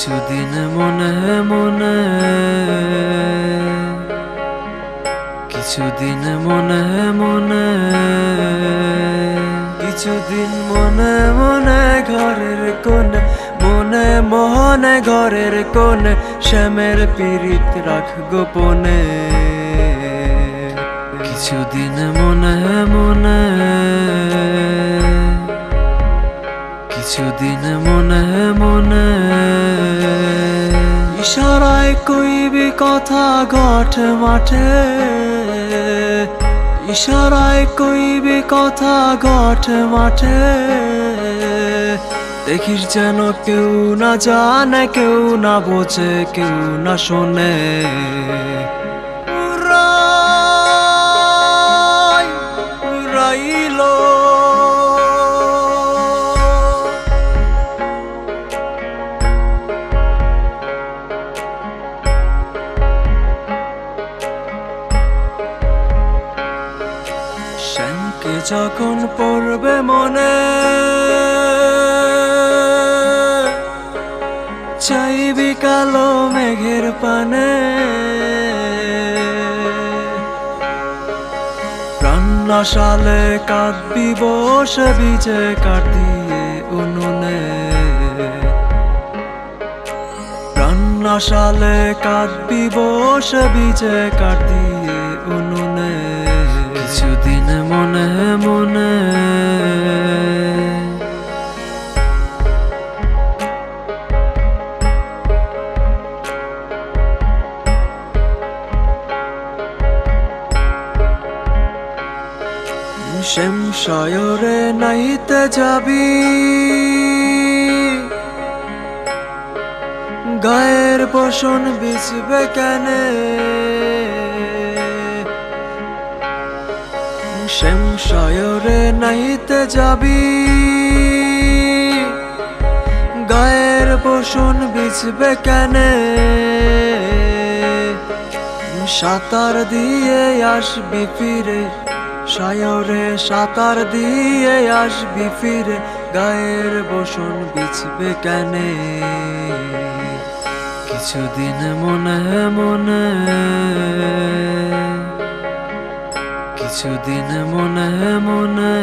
কিছুদিন মনে মনে, কিছুদিন মনে মনে, কিছুদিন মনে মনে ঘরের কোণে, মনে মনে ঘরের কোণে শ্যামের পীড়িত রাখ গোপনে। কিছুদিন মনে মনে, কিছুদিন মনে মনে, ইশারায় কইবি কথা ঘট মাঠে, ইশারায় কইবি কথা ঘট মাঠে। দেখিস যেন কেউ না জানে, কেউ না বোঝে, কেউ না শোনে। শ্যামকে যখন পড়বে মনে, চাইবি কালো মেঘের পানে। প্রাণনাশালে কাঁদবি বসে ভিজে কাঠ দিয়ে উনুনে। প্রাণনাশালে কাঁদবি বসে ভিজে কাঠ দিয়ে উনুনে। কিছুদিন মনে মনে, শ্যাম সায়রে নাইতে যাবি, গায়ের বসন বিছবে কেনে। শ্যাম সায়রে নাইতে যাবি, গায়ের বসন বিছবে কেনে। সাঁতার দিয়ে আসবি ফিরে, সায়রে সাঁতার দিয়ে আসবি ফিরে, গায়ের বসন বিছবে কেনে। কিছুদিন মনে মনে, কিছুদিন মনে মনে।